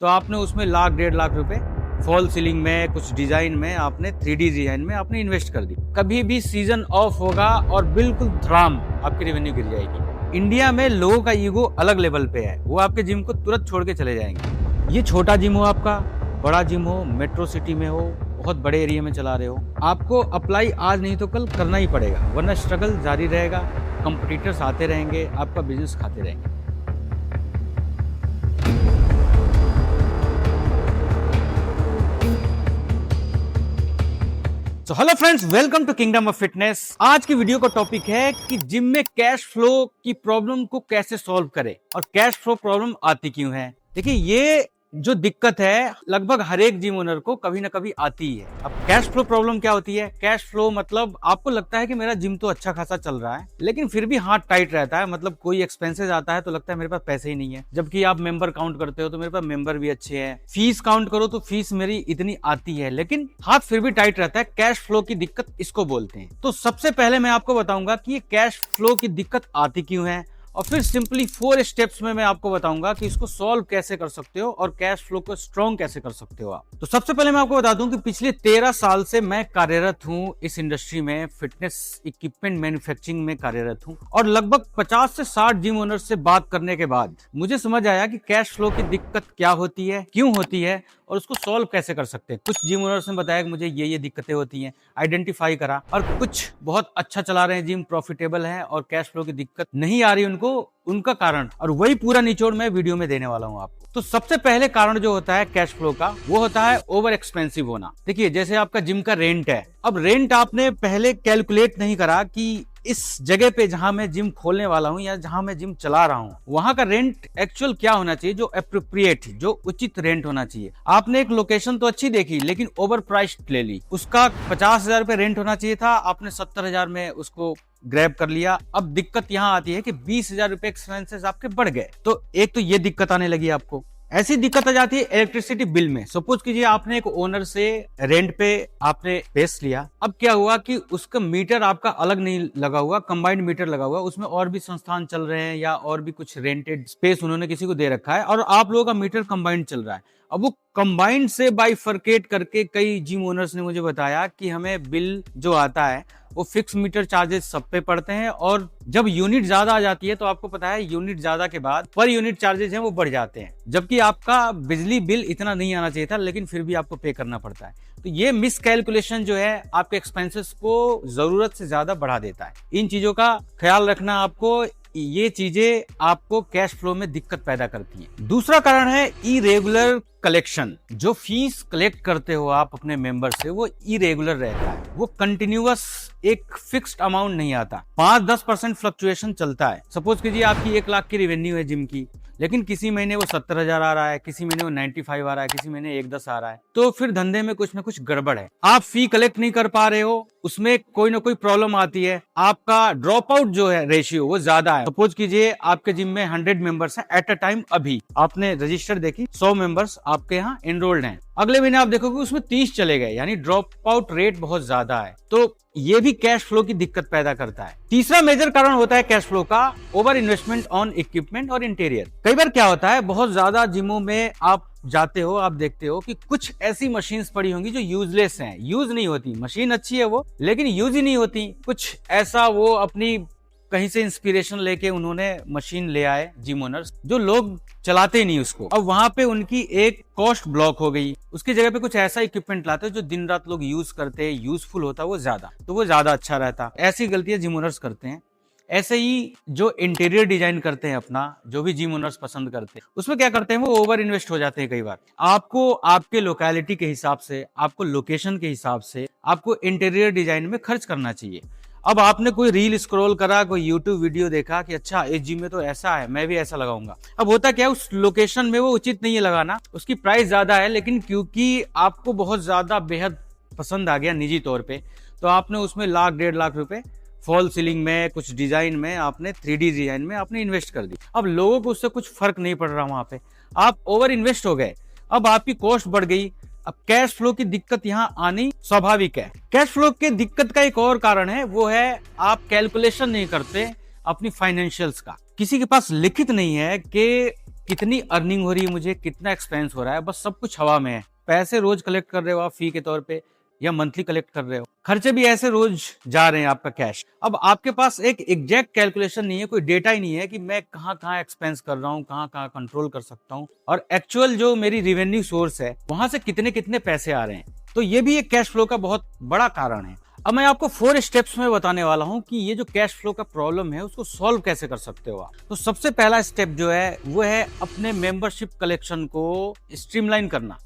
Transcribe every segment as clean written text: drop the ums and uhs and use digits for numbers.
तो आपने उसमें लाख 1.5 लाख रुपए फॉल सीलिंग में, कुछ डिजाइन में, आपने 3D डिजाइन में आपने इन्वेस्ट कर दी। कभी भी सीजन ऑफ होगा और बिल्कुल धड़ाम आपकी रेवेन्यू गिर जाएगी। इंडिया में लोगों का ईगो अलग लेवल पे है, वो आपके जिम को तुरंत छोड़ के चले जाएंगे। ये छोटा जिम हो आपका, बड़ा जिम हो, मेट्रो सिटी में हो, बहुत बड़े एरिया में चला रहे हो, आपको अप्लाई आज नहीं तो कल करना ही पड़ेगा, वरना स्ट्रगल जारी रहेगा, कंपटीटर्स आते रहेंगे, आपका बिजनेस खाते रहेंगे। तो hello friends, welcome to kingdom of fitness. आज की वीडियो का टॉपिक है कि जिम में कैश फ्लो की प्रॉब्लम को कैसे सॉल्व करें और कैश फ्लो प्रॉब्लम आती क्यों है। देखिए, ये जो दिक्कत है लगभग हर एक जिम ओनर को कभी ना कभी आती है। अब कैश फ्लो प्रॉब्लम क्या होती है? कैश फ्लो मतलब आपको लगता है कि मेरा जिम तो अच्छा खासा चल रहा है, लेकिन फिर भी हाथ टाइट रहता है। मतलब कोई एक्सपेंसेस आता है तो लगता है मेरे पास पैसे ही नहीं है, जबकि आप मेंबर काउंट करते हो तो मेरे पास मेंबर भी अच्छे हैं, फीस काउंट करो तो फीस मेरी इतनी आती है, लेकिन हाथ फिर भी टाइट रहता है। कैश फ्लो की दिक्कत इसको बोलते हैं। तो सबसे पहले मैं आपको बताऊंगा कि ये कैश फ्लो की दिक्कत आती क्यों है, और फिर सिंपली 4 स्टेप्स में मैं आपको बताऊंगा कि इसको सॉल्व कैसे कर सकते हो और कैश फ्लो को स्ट्रॉन्ग कैसे कर सकते हो आप। तो सबसे पहले मैं आपको बता दूं कि पिछले 13 साल से मैं कार्यरत हूं इस इंडस्ट्री में, फिटनेस इक्विपमेंट मैन्युफैक्चरिंग में कार्यरत हूं, और लगभग 50 से 60 जिम ओनर से बात करने के बाद मुझे समझ आया कि कैश फ्लो की दिक्कत क्या होती है, क्यों होती है और उसको सॉल्व कैसे कर सकते हैं। कुछ जिम ओनर्स ने बताया कि मुझे ये दिक्कतें होती हैं, आइडेंटिफाई करा, और कुछ बहुत अच्छा चला रहे हैं जिम, प्रॉफिटेबल है और कैश फ्लो की दिक्कत नहीं आ रही उनको, उनका कारण, और वही पूरा निचोड़ मैं वीडियो में देने वाला हूं आपको। तो सबसे पहले कारण जो होता है कैश फ्लो का, वो होता है ओवर एक्सपेंसिव होना। देखिए, जैसे आपका जिम का रेंट है, अब रेंट आपने पहले कैलकुलेट नहीं करा कि इस जगह पे जहां मैं जिम खोलने वाला हूं या जहां मैं जिम चला रहा हूं, वहां का रेंट एक्चुअल क्या होना चाहिए, जो एप्रोप्रिएट, जो उचित रेंट होना चाहिए। आपने एक लोकेशन तो अच्छी देखी लेकिन ओवर प्राइस्ड ले ली, उसका 50,000 रुपए रेंट होना चाहिए था, आपने 70,000 में उसको ग्रैब कर लिया। अब दिक्कत यहां आती है कि 20,000 रुपए एक्सपेंसेस आपके बढ़ गए। तो एक तो ये दिक्कत आने लगी आपको। ऐसी दिक्कत आ जाती है इलेक्ट्रिसिटी बिल में। सपोज कीजिए आपने एक ओनर से रेंट पे आपने स्पेस लिया, अब क्या हुआ कि उसका मीटर आपका अलग नहीं लगा हुआ, कंबाइंड मीटर लगा हुआ, उसमें और भी संस्थान चल रहे हैं या और भी कुछ रेंटेड स्पेस उन्होंने किसी को दे रखा है, और आप लोगों का मीटर कंबाइंड चल रहा है। अब वो कंबाइंड से बाइफरकेट करके कई जिम ओनर्स ने मुझे बताया कि हमें बिल जो आता है वो फिक्स मीटर चार्जेस सब पे पड़ते हैं, और जब यूनिट ज्यादा आ जाती है तो आपको पता है यूनिट ज्यादा के बाद पर यूनिट चार्जेस हैं वो बढ़ जाते हैं, जबकि आपका बिजली बिल इतना नहीं आना चाहिए था, लेकिन फिर भी आपको पे करना पड़ता है। तो ये मिस कैलकुलेशन जो है आपके एक्सपेंसेस को जरूरत से ज्यादा बढ़ा देता है। इन चीजों का ख्याल रखना आपको, ये चीजें आपको कैश फ्लो में दिक्कत पैदा करती हैं। दूसरा कारण है इरेगुलर कलेक्शन। जो फीस कलेक्ट करते हो आप अपने मेंबर से, वो इरेगुलर रहता है, वो कंटिन्यूअस एक फिक्स्ड अमाउंट नहीं आता, 5-10% फ्लक्चुएशन चलता है। सपोज कीजिए आपकी 1 लाख की रेवेन्यू है जिम की, लेकिन किसी महीने वो 70,000 आ रहा है, किसी महीने वो 95 आ रहा है, किसी महीने 110 आ रहा है, तो फिर धंधे में कुछ ना कुछ गड़बड़ है। आप फी कलेक्ट नहीं कर पा रहे हो, उसमें कोई ना कोई प्रॉब्लम आती है, आपका ड्रॉप आउट जो है रेशियो वो ज्यादा है। सपोज कीजिए आपके जिम में 100 मेंबर्स हैं एट अ टाइम, अभी आपने रजिस्टर देखी 100 मेंबर्स आपके यहाँ एनरोल्ड हैं, अगले महीने आप देखोगे उसमें 30 चले गए, यानी ड्रॉप आउट रेट बहुत ज्यादा है। तो ये भी कैश फ्लो की दिक्कत पैदा करता है। तीसरा मेजर कारण होता है कैश फ्लो का ओवर इन्वेस्टमेंट ऑन इक्विपमेंट और इंटीरियर। कई बार क्या होता है, बहुत ज्यादा जिमों में आप जाते हो, आप देखते हो कि कुछ ऐसी मशीन्स पड़ी होंगी जो यूजलेस हैं, यूज नहीं होती, मशीन अच्छी है वो लेकिन यूज ही नहीं होती। कुछ ऐसा वो अपनी कहीं से इंस्पिरेशन लेके उन्होंने मशीन ले आए जिम ओनर्स, जो लोग चलाते ही नहीं उसको। अब वहां पे उनकी एक कॉस्ट ब्लॉक हो गई, उसकी जगह पे कुछ ऐसा इक्विपमेंट लाते जो दिन रात लोग यूज करते, यूजफुल होता वो ज्यादा, तो वो ज्यादा अच्छा रहता। ऐसी गलतियां जिम ओनर्स करते हैं। ऐसे ही जो इंटीरियर डिजाइन करते हैं अपना, जो भी जिम ओनर्स पसंद करते हैं, उसमें क्या करते हैं वो ओवर इन्वेस्ट हो जाते हैं। कई बार आपको आपके लोकेलिटी के हिसाब से, आपको लोकेशन के हिसाब से आपको इंटीरियर डिजाइन में खर्च करना चाहिए। अब आपने कोई रील स्क्रॉल करा, कोई यूट्यूब वीडियो देखा कि अच्छा इस जिम में तो ऐसा है, मैं भी ऐसा लगाऊंगा। अब होता क्या है, उस लोकेशन में वो उचित नहीं है लगाना, उसकी प्राइस ज्यादा है, लेकिन क्योंकि आपको बहुत ज्यादा बेहद पसंद आ गया निजी तौर पे, तो आपने उसमें लाख 1.5 लाख रुपए फॉल सीलिंग में, कुछ डिजाइन में, आपने 3D डिजाइन में आपने इन्वेस्ट कर दी। अब लोगों को उससे कुछ फर्क नहीं पड़ रहा, वहां पे आप ओवर इन्वेस्ट हो गए, अब आपकी कॉस्ट बढ़ गई। अब कैश फ्लो की दिक्कत यहाँ आनी स्वाभाविक है। कैश फ्लो की दिक्कत का एक और कारण है, वो है आप कैलकुलेशन नहीं करते अपनी फाइनेंशियल्स का। किसी के पास लिखित नहीं है कि कितनी अर्निंग हो रही है, मुझे कितना एक्सपेंस हो रहा है, बस सब कुछ हवा में है। पैसे रोज कलेक्ट कर रहे हो आप फी के तौर पे या मंथली कलेक्ट कर रहे हो, खर्चे भी ऐसे रोज जा रहे हैं आपका कैश। अब आपके पास एक एग्जैक्ट कैलकुलेशन नहीं है, कोई डेटा ही नहीं है कि मैं कहाँ कहाँ एक्सपेंस कर रहा हूँ, कहाँ कहाँ कंट्रोल कर सकता हूँ, और एक्चुअल जो मेरी रेवेन्यू सोर्स है वहां से कितने कितने पैसे आ रहे हैं। तो ये भी एक कैश फ्लो का बहुत बड़ा कारण है। अब मैं आपको 4 स्टेप्स में बताने वाला हूं कि ये जो कैश फ्लो का प्रॉब्लम है उसको सॉल्व कैसे कर सकते हो आप। तो सबसे पहला स्टेप जो है वो है अपने मेंबरशिप कलेक्शन को स्ट्रीमलाइन करना।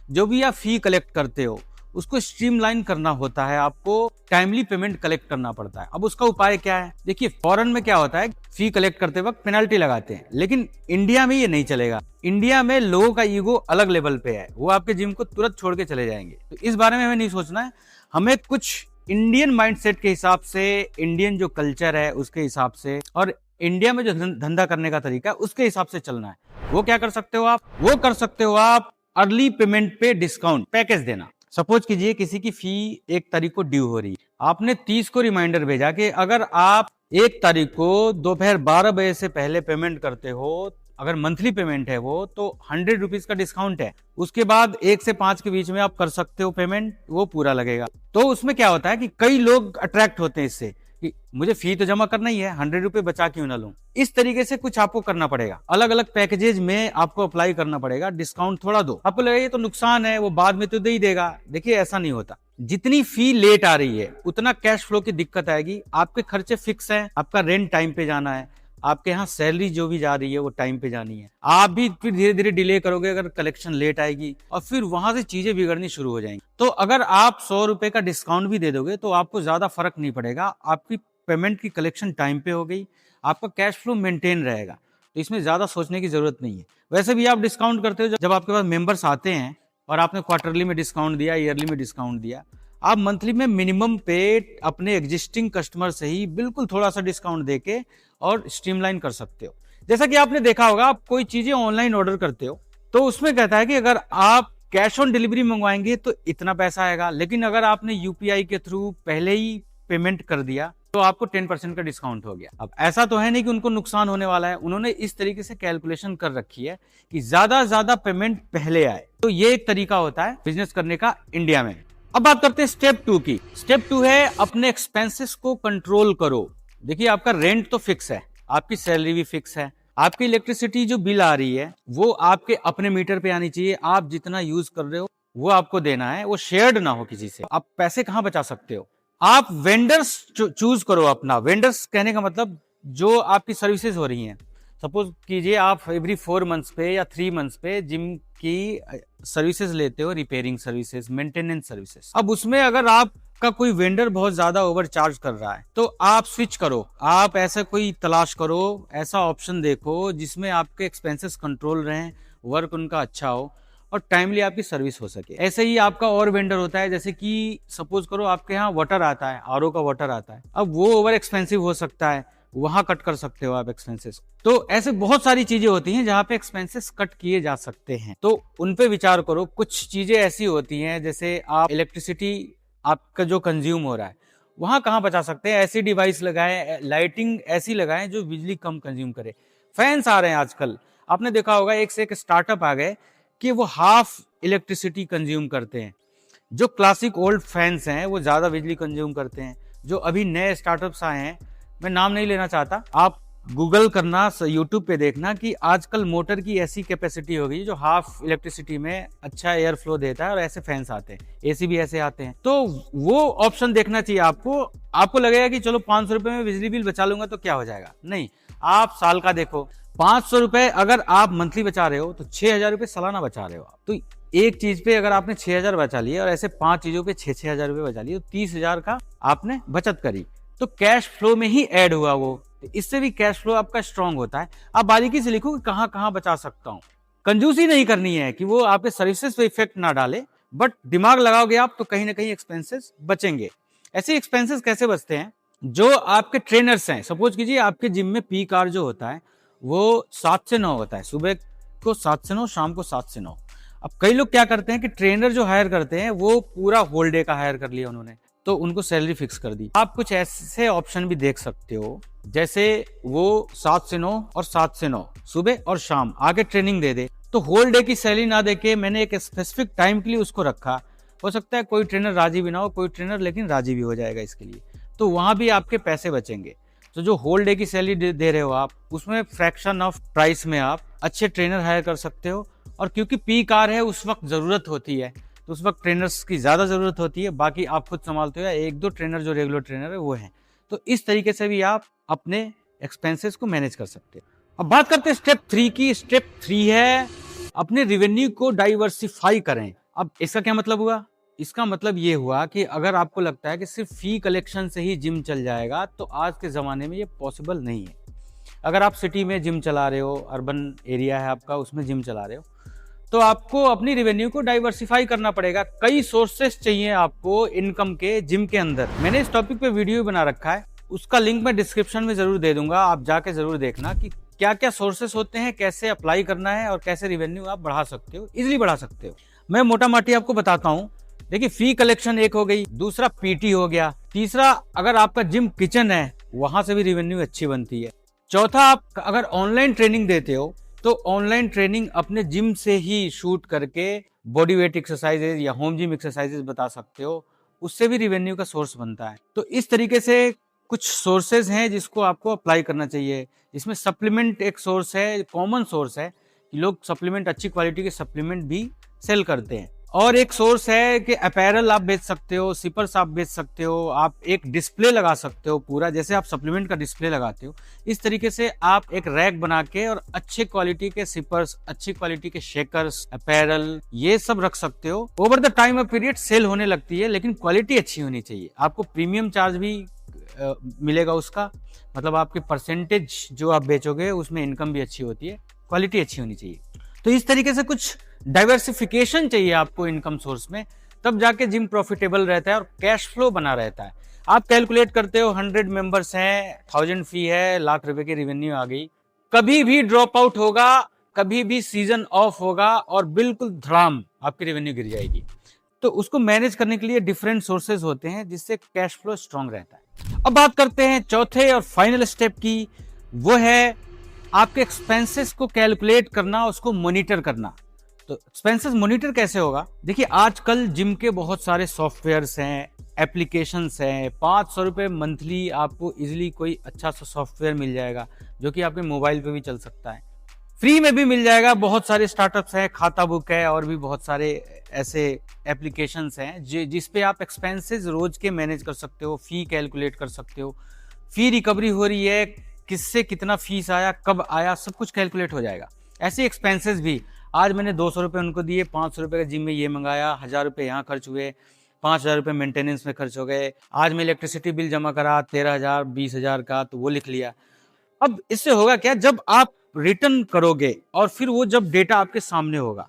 जो भी आप फी कलेक्ट करते हो उसको स्ट्रीमलाइन करना होता है, आपको टाइमली पेमेंट कलेक्ट करना पड़ता है। अब उसका उपाय क्या है? देखिए, फॉरेन में क्या होता है, फी कलेक्ट करते वक्त पेनल्टी लगाते हैं, लेकिन इंडिया में ये नहीं चलेगा। इंडिया में लोगों का ईगो अलग लेवल पे है, वो आपके जिम को तुरंत छोड़ के चले जाएंगे। तो इस बारे में हमें नहीं सोचना है, हमें कुछ इंडियन माइंडसेट के हिसाब से, इंडियन जो कल्चर है उसके हिसाब से, और इंडिया में जो धंधा करने का तरीका है उसके हिसाब से चलना है। वो क्या कर सकते हो आप? वो कर सकते हो आप अर्ली पेमेंट पे डिस्काउंट पैकेज देना। सपोज कीजिए किसी की फी 1 तारीख को ड्यू हो रही है, आपने 30 को रिमाइंडर भेजा कि अगर आप 1 तारीख को दोपहर 12 बजे से पहले पेमेंट करते हो, अगर मंथली पेमेंट है वो, तो 100 रुपीज का डिस्काउंट है। उसके बाद 1 से 5 के बीच में आप कर सकते हो पेमेंट, वो पूरा लगेगा। तो उसमें क्या होता है कि कई लोग अट्रैक्ट होते हैं इससे कि मुझे फी तो जमा करना ही है, 100 रुपए बचा क्यों ना लूं। इस तरीके से कुछ आपको करना पड़ेगा, अलग अलग पैकेजेज में आपको अप्लाई करना पड़ेगा। डिस्काउंट थोड़ा दो, आपको लगेगा ये तो नुकसान है, वो बाद में तो दे ही देगा। देखिए, ऐसा नहीं होता। जितनी फी लेट आ रही है उतना कैश फ्लो की दिक्कत आएगी। आपके खर्चे फिक्स है, आपका रेंट टाइम पे जाना है, आपके यहाँ सैलरी जो भी जा रही है वो टाइम पे जानी है। आप भी फिर धीरे धीरे डिले करोगे अगर कलेक्शन लेट आएगी, और फिर वहां से चीजें बिगड़नी शुरू हो जाएंगी। तो अगर आप 100 रुपए का डिस्काउंट भी दे दोगे तो आपको ज्यादा फर्क नहीं पड़ेगा, आपकी पेमेंट की कलेक्शन टाइम पे हो गई, आपका कैश फ्लो मेंटेन रहेगा। तो इसमें ज्यादा सोचने की जरूरत नहीं है। वैसे भी आप डिस्काउंट करते हो जब आपके पास मेंबर्स आते हैं, और आपने क्वार्टरली में डिस्काउंट दिया, ईयरली में डिस्काउंट दिया, आप मंथली में मिनिमम पे अपने एग्जिस्टिंग कस्टमर से ही बिल्कुल थोड़ा सा डिस्काउंट देके और स्ट्रीमलाइन कर सकते हो। जैसा कि आपने देखा होगा, आप कोई चीजें ऑनलाइन ऑर्डर करते हो तो उसमें कहता है कि अगर आप कैश ऑन डिलीवरी मंगवाएंगे तो इतना पैसा आएगा, लेकिन अगर आपने यूपीआई के थ्रू पहले ही पेमेंट कर दिया तो आपको 10% का डिस्काउंट हो गया। अब ऐसा तो है नहीं कि उनको नुकसान होने वाला है, उन्होंने इस तरीके से कैलकुलेशन कर रखी है कि ज्यादा पेमेंट पहले आए। तो ये एक तरीका होता है बिजनेस करने का इंडिया में। अब बात करते हैं स्टेप 2 की। स्टेप 2 है अपने एक्सपेंसेस को कंट्रोल करो। देखिए, आपका रेंट तो फिक्स है, आपकी सैलरी भी फिक्स है, आपकी इलेक्ट्रिसिटी जो बिल आ रही है वो आपके अपने मीटर पे आनी चाहिए। आप जितना यूज कर रहे हो वो आपको देना है, वो शेयर्ड ना हो किसी से। आप पैसे कहां बचा सकते हो? आप वेंडर्स चूज करो अपना। वेंडर्स कहने का मतलब जो आपकी सर्विसेज हो रही हैं। सपोज कीजिए आप एवरी 4 मंथ्स पे या 3 मंथ्स पे जिम की सर्विसेज लेते हो, रिपेयरिंग सर्विसेज, मेंटेनेंस सर्विसेज। अब उसमें अगर आपका कोई वेंडर बहुत ज्यादा ओवर चार्ज कर रहा है तो आप स्विच करो, आप ऐसा कोई तलाश करो, ऐसा ऑप्शन देखो जिसमें आपके एक्सपेंसेस कंट्रोल रहें, वर्क उनका अच्छा हो और टाइमली आपकी सर्विस हो सके। ऐसे ही आपका और वेंडर होता है, जैसे कि सपोज करो आपके यहाँ वाटर आता है, आरओ का वाटर आता है, अब वो ओवर एक्सपेंसिव हो सकता है, वहां कट कर सकते हो आप एक्सपेंसेस। तो ऐसे बहुत सारी चीजें होती हैं जहां पे एक्सपेंसेस कट किए जा सकते हैं, तो उन पे विचार करो। कुछ चीजें ऐसी होती हैं जैसे आप इलेक्ट्रिसिटी आपका जो कंज्यूम हो रहा है वहां कहां बचा सकते हैं, ऐसी डिवाइस लगाएं, लाइटिंग ऐसी लगाएं जो बिजली कम कंज्यूम करे। फैंस आ रहे हैं आजकल, आपने देखा होगा, एक से एक स्टार्टअप आ गए कि वो हाफ इलेक्ट्रिसिटी कंज्यूम करते हैं। जो क्लासिक ओल्ड फैंस हैं वो ज्यादा बिजली कंज्यूम करते हैं। जो अभी नए स्टार्टअप्स आए हैं, मैं नाम नहीं लेना चाहता, आप गूगल करना, यूट्यूब पे देखना कि आजकल मोटर की ऐसी कैपेसिटी हो गई जो हाफ इलेक्ट्रिसिटी में अच्छा एयर फ्लो देता है, और ऐसे फैंस आते हैं, एसी भी ऐसे आते हैं। तो वो ऑप्शन देखना चाहिए आपको। आपको लगेगा कि चलो 500 रुपए में बिजली बिल बचा लूंगा तो क्या हो जाएगा, नहीं, आप साल का देखो। 500 रुपए अगर आप मंथली बचा रहे हो तो 6,000 रुपए सालाना बचा रहे हो आप। तो एक चीज पे अगर आपने 6,000 बचा लिए और ऐसे 5 चीजों पे 6,000 रुपए बचा लिए तो 30,000 का आपने बचत करी, तो कैश फ्लो में ही ऐड हुआ वो। इससे भी कैश फ्लो आपका स्ट्रांग होता है। आप बारीकी से लिखो कि कहां कहां बचा सकता हूं। कंजूसी नहीं करनी है कि वो आपके सर्विसेज पे इफेक्ट ना डाले, बट दिमाग लगाओगे आप तो कहीं ना कहीं एक्सपेंसेस बचेंगे। ऐसे एक्सपेंसेस कैसे बचते हैं? जो आपके ट्रेनर्स हैं, सपोज कीजिए आपके जिम में पीक आवर जो होता है वो 7 से 9 होता है, सुबह को 7 से 9, शाम को 7 से 9। अब कई लोग क्या करते हैं कि ट्रेनर जो हायर करते हैं वो पूरा होल डे का हायर कर लिया उन्होंने, तो उनको सैलरी फिक्स कर दी। आप कुछ ऐसे ऑप्शन भी देख सकते हो, जैसे वो 7 से 9 और 7 से 9 सुबह और शाम आगे ट्रेनिंग दे दे, तो होल डे की सैलरी ना देके मैंने एक स्पेसिफिक टाइम के लिए उसको रखा। हो सकता है कोई ट्रेनर राजी भी ना हो, कोई ट्रेनर लेकिन राजी भी हो जाएगा इसके लिए, तो वहां भी आपके पैसे बचेंगे। तो जो होल डे की सैलरी दे रहे हो आप, उसमें फ्रैक्शन ऑफ प्राइस में आप अच्छे ट्रेनर हायर कर सकते हो। और क्योंकि पीक आवर है, उस वक्त जरूरत होती है, तो उस वक्त ट्रेनर्स की ज्यादा जरूरत होती है, बाकी आप खुद संभालते हो या 1-2 ट्रेनर जो रेगुलर ट्रेनर है वो है। तो इस तरीके से भी आप अपने एक्सपेंसेस को मैनेज कर सकते हो। अब बात करते हैं स्टेप 3 की। स्टेप 3 है अपने रेवेन्यू को डाइवर्सिफाई करें। अब इसका क्या मतलब हुआ? इसका मतलब ये हुआ कि अगर आपको लगता है कि सिर्फ फी कलेक्शन से ही जिम चल जाएगा, तो आज के ज़माने में ये पॉसिबल नहीं है। अगर आप सिटी में जिम चला रहे हो, अर्बन एरिया है आपका, उसमें जिम चला रहे हो, तो आपको अपनी रेवेन्यू को डाइवर्सिफाई करना पड़ेगा। कई सोर्सेस चाहिए आपको इनकम के जिम के अंदर। मैंने इस टॉपिक पे वीडियो बना रखा है, उसका लिंक मैं डिस्क्रिप्शन में जरूर दे दूंगा, आप जाके जरूर देखना कि क्या क्या सोर्सेस होते हैं, कैसे अप्लाई करना है और कैसे रेवेन्यू आप बढ़ा सकते हो, इजिली बढ़ा सकते हो। मैं मोटा माटी आपको बताता हूँ। देखिए, फी कलेक्शन एक हो गई, दूसरा पीटी हो गया, तीसरा अगर आपका जिम किचन है वहां से भी रेवेन्यू अच्छी बनती है, चौथा आप अगर ऑनलाइन ट्रेनिंग देते हो तो ऑनलाइन ट्रेनिंग अपने जिम से ही शूट करके बॉडी वेट एक्सरसाइजेज या होम जिम एक्सरसाइजेज बता सकते हो, उससे भी रेवेन्यू का सोर्स बनता है। तो इस तरीके से कुछ सोर्सेज हैं जिसको आपको अप्लाई करना चाहिए। इसमें सप्लीमेंट एक सोर्स है, कॉमन सोर्स है कि लोग सप्लीमेंट, अच्छी क्वालिटी के सप्लीमेंट भी सेल करते हैं। और एक सोर्स है कि अपैरल आप बेच सकते हो, सिपर्स आप बेच सकते हो, आप एक डिस्प्ले लगा सकते हो पूरा, जैसे आप सप्लीमेंट का डिस्प्ले लगाते हो, इस तरीके से आप एक रैक बना के और अच्छे क्वालिटी के सिपर्स, अच्छी क्वालिटी के शेकर्स, अपैरल, ये सब रख सकते हो। Over the time of period cell होने लगती है, लेकिन क्वालिटी अच्छी होनी चाहिए। आपको प्रीमियम चार्ज भी मिलेगा उसका, मतलब आपके परसेंटेज जो आप बेचोगे उसमें इनकम भी अच्छी होती है, क्वालिटी अच्छी होनी चाहिए। तो इस तरीके से कुछ डाइवर्सिफिकेशन चाहिए आपको इनकम सोर्स में, तब जाके जिम प्रॉफिटेबल रहता है और कैश फ्लो बना रहता है। आप कैलकुलेट करते हो 100 मेंबर्स हैं, 1000 फी है, लाख रुपए की रेवेन्यू आ गई, कभी भी ड्रॉप आउट होगा, कभी भी सीजन ऑफ होगा और बिल्कुल धड़ाम आपकी रेवेन्यू गिर जाएगी। तो उसको मैनेज करने के लिए डिफरेंट सोर्सेज होते हैं जिससे कैश फ्लो स्ट्रांग रहता है। अब बात करते हैं चौथे और फाइनल स्टेप की, वो है आपके एक्सपेंसेस को कैलकुलेट करना, उसको मॉनिटर करना। तो एक्सपेंसेस मॉनिटर कैसे होगा? देखिए, आजकल जिम के बहुत सारे सॉफ्टवेयर्स हैं, एप्लीकेशंस हैं। 500 रुपये मंथली आपको इजिली कोई अच्छा सा सॉफ्टवेयर मिल जाएगा जो कि आपके मोबाइल पे भी चल सकता है, फ्री में भी मिल जाएगा। बहुत सारे स्टार्टअप्स हैं, खाता बुक है और भी बहुत सारे ऐसे एप्लीकेशंस हैं जिसपे आप एक्सपेंसेस रोज के मैनेज कर सकते हो, फी कैलकुलेट कर सकते हो, फी रिकवरी हो रही है, किससे कितना फीस आया, कब आया, सब कुछ कैलकुलेट हो जाएगा। ऐसे एक्सपेंसेस भी, आज मैंने 200 रुपये उनको दिए, 500 रुपये का जिम में ये मंगाया, 1000 रुपये यहाँ खर्च हुए, 5000 रुपये मेंटेनेंस में खर्च हो गए, आज मैं इलेक्ट्रिसिटी बिल जमा करा 13,000 20,000 का, तो वो लिख लिया। अब इससे होगा क्या, जब आप रिटर्न करोगे और फिर वो जब डेटा आपके सामने होगा,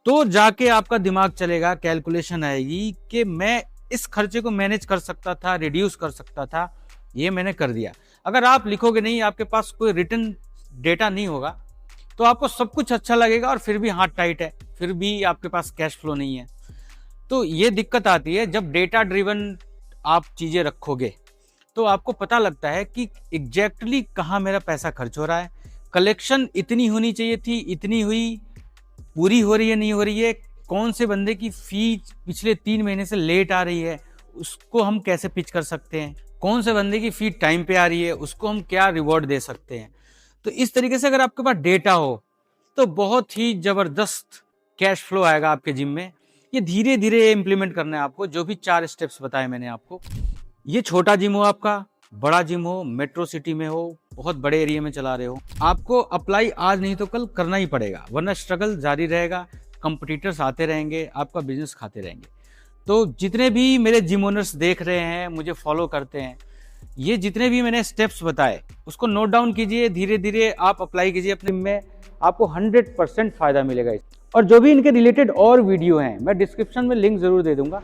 तो जाके आपका दिमाग चलेगा, कैलकुलेशन आएगी कि मैं इस खर्चे को मैनेज कर सकता था, रिड्यूस कर सकता था, ये मैंने कर दिया। अगर आप लिखोगे नहीं, आपके पास कोई रिटर्न डेटा नहीं होगा, तो आपको सब कुछ अच्छा लगेगा और फिर भी हाथ टाइट है, फिर भी आपके पास कैश फ्लो नहीं है। तो ये दिक्कत आती है जब डेटा ड्रिवन आप चीजें रखोगे, तो आपको पता लगता है कि एग्जैक्टली कहाँ मेरा पैसा खर्च हो रहा है, कलेक्शन इतनी होनी चाहिए थी, इतनी हुई, पूरी हो रही है, नहीं हो रही है, कौन से बंदे की फी पिछले 3 महीने से लेट आ रही है, उसको हम कैसे पिच कर सकते हैं, कौन से बंदे की फी टाइम पे आ रही है, उसको हम क्या रिवॉर्ड दे सकते हैं। तो इस तरीके से अगर आपके पास डेटा हो तो बहुत ही जबरदस्त कैश फ्लो आएगा आपके जिम में। ये धीरे धीरे इम्प्लीमेंट करना है आपको, जो भी 4 स्टेप्स बताए मैंने आपको। ये छोटा जिम हो आपका, बड़ा जिम हो, मेट्रो सिटी में हो, बहुत बड़े एरिया में चला रहे हो, आपको अप्लाई आज नहीं तो कल करना ही पड़ेगा, वरना स्ट्रगल जारी रहेगा, कंपटीटर्स आते रहेंगे, आपका बिजनेस खाते रहेंगे। तो जितने भी मेरे जिम ओनर्स देख रहे हैं, मुझे फॉलो करते हैं, ये जितने भी मैंने स्टेप्स बताए उसको नोट डाउन कीजिए, धीरे धीरे आप अप्लाई कीजिए अपने में, आपको 100% फायदा मिलेगा। और जो भी इनके रिलेटेड और वीडियो हैं, मैं डिस्क्रिप्शन में लिंक जरूर दे दूंगा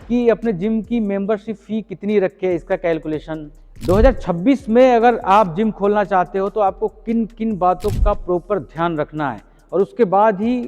कि अपने जिम की मेंबरशिप फी कितनी रखे, इसका कैलकुलेशन। 2026 में अगर आप जिम खोलना चाहते हो तो आपको किन किन बातों का प्रॉपर ध्यान रखना है और उसके बाद ही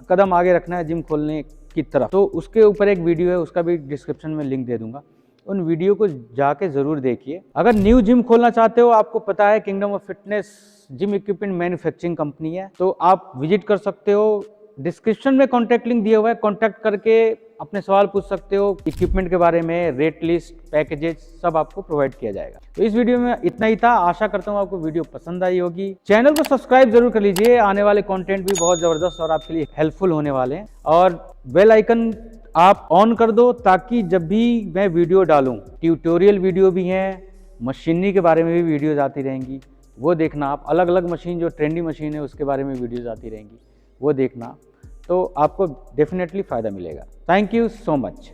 कदम आगे रखना है जिम खोलने की तरफ। तो उसके ऊपर एक वीडियो है, उसका भी डिस्क्रिप्शन में लिंक दे दूंगा, उन वीडियो को जाके जरूर देखिए। अगर न्यू जिम खोलना चाहते हो, आपको पता है kingdom of fitness gym equipment manufacturing company है, तो आप विजिट कर सकते हो। डिस्क्रिप्शन में कॉन्टैक्ट लिंक दिया हुआ है, कॉन्टैक्ट करके अपने सवाल पूछ सकते हो। इक्विपमेंट के बारे में, रेट लिस्ट, पैकेजेस सब आपको प्रोवाइड किया जाएगा। तो इस वीडियो में इतना ही था। आशा करता हूँ आपको वीडियो पसंद आई होगी। चैनल को सब्सक्राइब जरूर कर लीजिए, आने वाले कंटेंट भी बहुत जबरदस्त और आपके लिए हेल्पफुल होने वाले हैं। और बेल आइकन आप ऑन कर दो ताकि जब भी मैं वीडियो डालूं, ट्यूटोरियल वीडियो भी हैं, मशीनरी के बारे में भी वीडियोज आती रहेंगी, वो देखना आप। अलग अलग मशीन, जो ट्रेंडी मशीन है उसके बारे में वीडियोज आती रहेंगी, वो देखना, तो आपको डेफिनेटली फ़ायदा मिलेगा। Thank you so much.